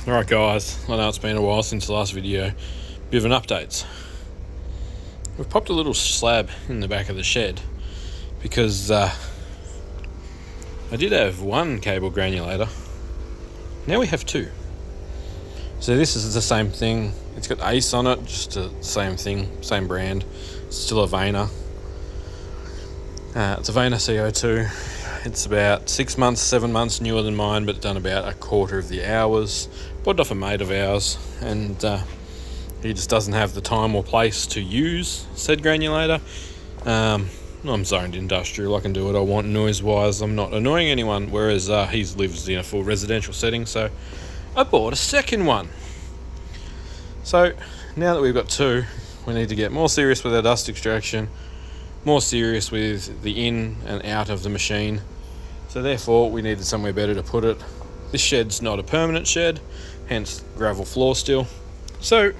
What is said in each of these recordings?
Alright guys, I know it's been a while since the last video. Bit of an update. We've popped a little slab in the back of the shed because I did have one cable granulator. Now we have two. So this is the same thing. It's got Ace on it, just the same thing, same brand. It's still a Vayner. It's a Vayner CO2. It's about 6 months, 7 months newer than mine, but done about a quarter of the hours. Bought it off a mate of ours, and he just doesn't have the time or place to use said granulator. I'm zoned industrial, I can do what I want noise-wise. I'm not annoying anyone, whereas he lives in a full residential setting, so I bought a second one. So now that we've got two, we need to get more serious with our dust extraction, more serious with the in and out of the machine. So therefore we needed somewhere better to put it. This shed's not a permanent shed, hence gravel floor still. So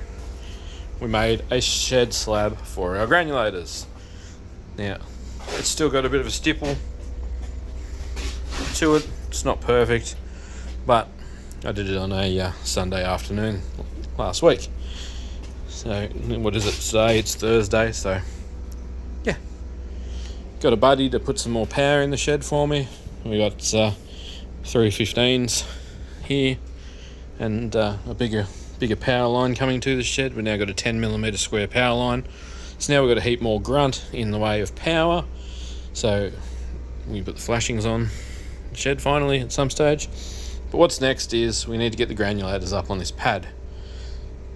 we made a shed slab for our granulators. Now it's still got a bit of a stipple to it. It's not perfect, but I did it on a Sunday afternoon last week. So what is it today? It's Thursday, so yeah. Got a buddy to put some more power in the shed for me. We got 315s here and a bigger power line coming to the shed. We've now got a 10mm square power line. So now we've got a heap more grunt in the way of power. So we put the flashings on the shed finally at some stage. But what's next is we need to get the granulators up on this pad.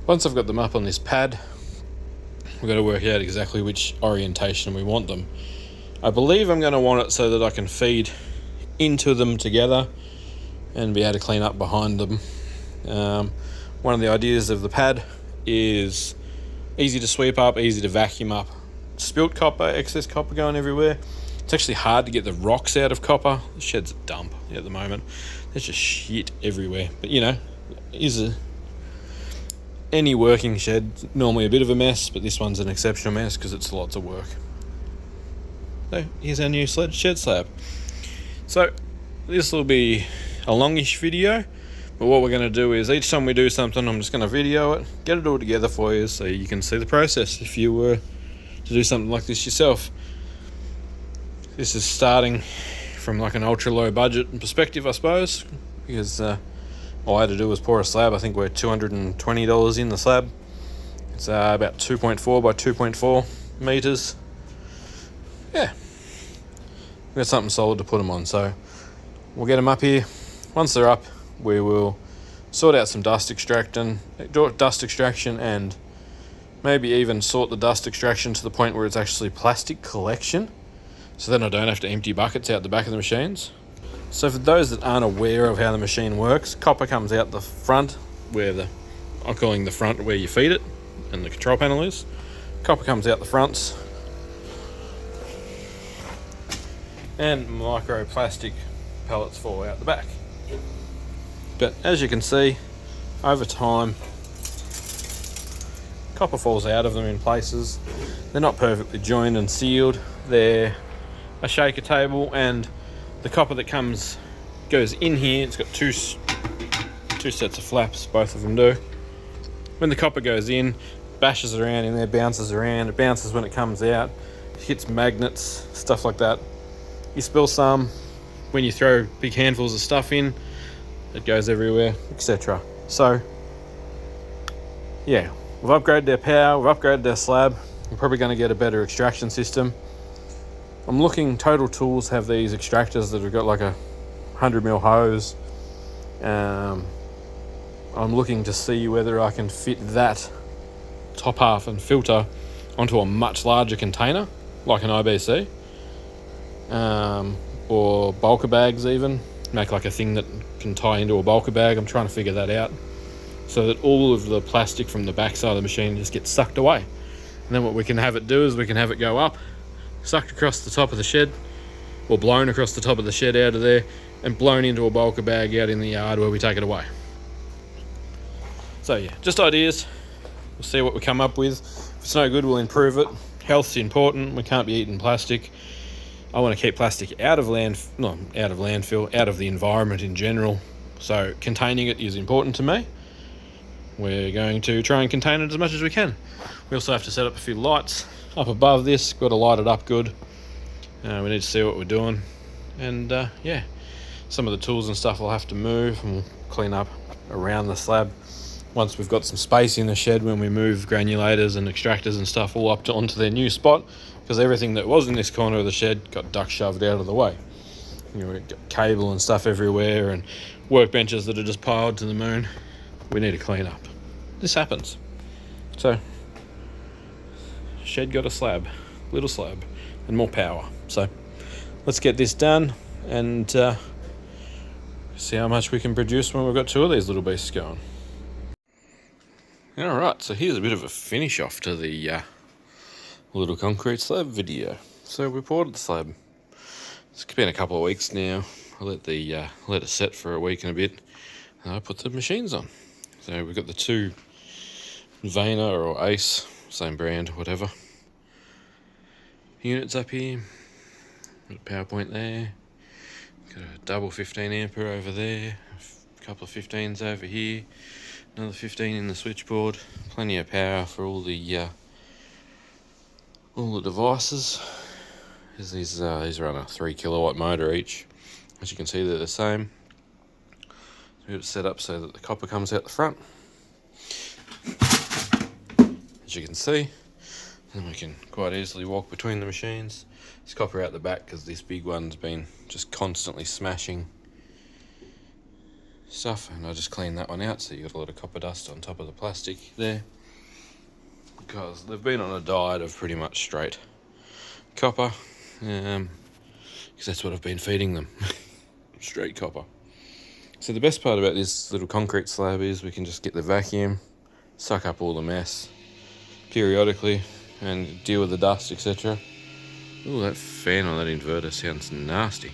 Once I've got them up on this pad, we've got to work out exactly which orientation we want them. I believe I'm going to want it so that I can feed into them together and be able to clean up behind them. One of the ideas of the pad is easy to sweep up, easy to vacuum up. Spilt copper, excess copper going everywhere. It's actually hard to get the rocks out of copper. The shed's a dump at the moment. There's just shit everywhere. But you know, any working shed normally a bit of a mess, but this one's an exceptional mess because it's lots of work. So here's our new shed slab. So this will be a longish video, but what we're going to do is each time we do something, I'm just going to video it, get it all together for you so you can see the process if you were to do something like this yourself. This is starting from like an ultra low budget perspective, I suppose, because all I had to do was pour a slab. I think we're $220 in the slab. It's about 2.4 by 2.4 meters. Yeah, we've got something solid to put them on, so we'll get them up here. Once they're up, we will sort out some dust extraction and maybe even sort the dust extraction to the point where it's actually plastic collection, so then I don't have to empty buckets out the back of the machines. So for those that aren't aware of how the machine works, copper comes out the front where I'm calling the front where you feed it and the control panel is. Copper comes out the fronts, and microplastic pellets fall out the back. But as you can see, over time, copper falls out of them in places. They're not perfectly joined and sealed. They're a shaker table, and the copper that goes in here, it's got two sets of flaps, both of them do. When the copper goes in, bashes around in there, bounces around, it bounces when it comes out, it hits magnets, stuff like that. You spill some, when you throw big handfuls of stuff in, it goes everywhere, etc. So, yeah, we've upgraded their power, we've upgraded their slab. We're probably going to get a better extraction system. I'm looking, Total Tools have these extractors that have got like a 100mm hose. I'm looking to see whether I can fit that top half and filter onto a much larger container, like an IBC. Or bulker bags even. Make like a thing that can tie into a bulker bag. I'm trying to figure that out, so that all of the plastic from the backside of the machine just gets sucked away. And then what we can have it do is we can have it go up, sucked across the top of the shed, or blown across the top of the shed out of there, and blown into a bulker bag out in the yard where we take it away. So yeah, just ideas. We'll see what we come up with. If it's no good, we'll improve it. Health's important. We can't be eating plastic. I want to keep plastic out of landfill, out of the environment in general. So containing it is important to me. we're going to try and contain it as much as we can. We also have to set up a few lights up above this, got to light it up good. We need to see what we're doing, and yeah, some of the tools and stuff will have to move, and we'll clean up around the slab once we've got some space in the shed when we move granulators and extractors and stuff all up to onto their new spot, because everything that was in this corner of the shed got duck shoved out of the way. We've got cable and stuff everywhere and workbenches that are just piled to the moon. We need to clean up. This happens. So, shed got a slab, little slab, and more power. So, let's get this done and see how much we can produce when we've got two of these little beasts going. Alright, so here's a bit of a finish off to the little concrete slab video. So we poured the slab. It's been a couple of weeks now. I let it set for a week and a bit, and I put the machines on. So we've got the two Vayner or Ace, same brand, whatever, units up here. Got a power point there. Got a double 15 ampere over there. A couple of 15s over here. Another 15 in the switchboard. Plenty of power for all the devices. These run a 3 kilowatt motor each. As you can see, they're the same. So we've got it set up so that the copper comes out the front, as you can see, and we can quite easily walk between the machines. There's copper out the back because this big one's been just constantly smashing stuff, and I just cleaned that one out, so you got a lot of copper dust on top of the plastic there, because they've been on a diet of pretty much straight copper, because that's what I've been feeding them. Straight copper. So the best part about this little concrete slab is we can just get the vacuum, suck up all the mess periodically, and deal with the dust, etc. Ooh, that fan on that inverter sounds nasty.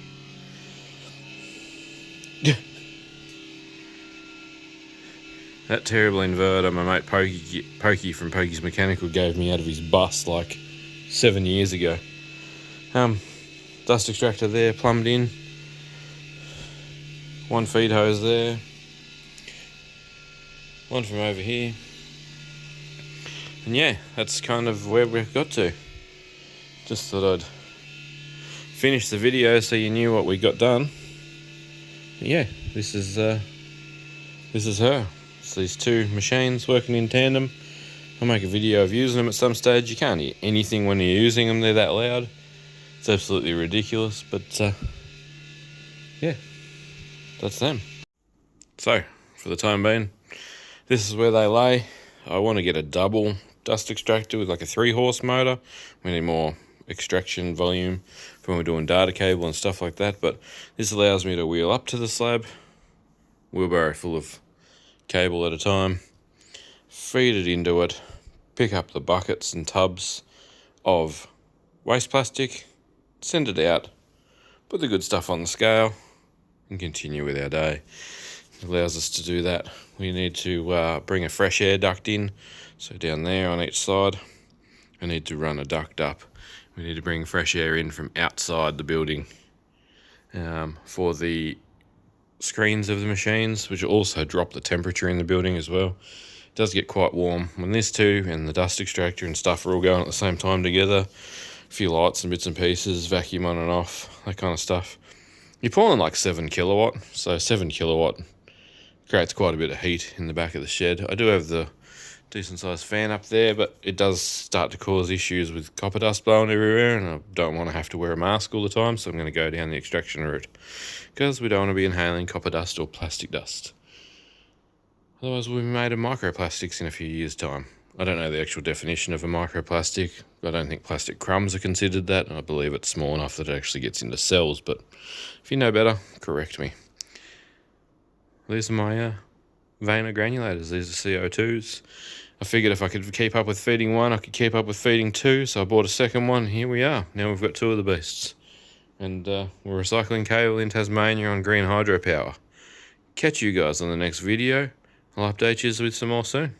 That terrible inverter my mate Pokey from Pokey's Mechanical gave me out of his bus like 7 years ago. Dust extractor there, plumbed in. One feed hose there. One from over here. And yeah, that's kind of where we've got to. Just thought I'd finish the video so you knew what we got done. But yeah, this is her. It's these two machines working in tandem. I'll make a video of using them at some stage. You can't hear anything when you're using them, they're that loud. It's absolutely ridiculous, but yeah, that's them. So, for the time being, this is where they lay. I want to get a double dust extractor with like a 3-horse motor. We need more extraction volume for when we're doing data cable and stuff like that, but this allows me to wheel up to the slab, wheelbarrow full of cable at a time, feed it into it, pick up the buckets and tubs of waste plastic, send it out, put the good stuff on the scale, and continue with our day. It allows us to do that. We need to bring a fresh air duct in, so down there on each side I need to run a duct up. We need to bring fresh air in from outside the building for the screens of the machines, which will also drop the temperature in the building as well. It does get quite warm when this two and the dust extractor and stuff are all going at the same time together. A few lights and bits and pieces, vacuum on and off, that kind of stuff. You're pulling like 7 kilowatt, so 7 kilowatt creates quite a bit of heat in the back of the shed. I do have the decent sized fan up there, but it does start to cause issues with copper dust blowing everywhere, and I don't want to have to wear a mask all the time, so I'm going to go down the extraction route, because we don't want to be inhaling copper dust or plastic dust. Otherwise we'll be made of microplastics in a few years' time. I don't know the actual definition of a microplastic. I don't think plastic crumbs are considered that, and I believe it's small enough that it actually gets into cells, but if you know better, correct me. These are my Vayner granulators. These are CO2s. I figured if I could keep up with feeding one, I could keep up with feeding two, so I bought a second one. Here we are. Now we've got two of the beasts. And we're recycling cable in Tasmania on green hydropower. Catch you guys on the next video. I'll update you with some more soon.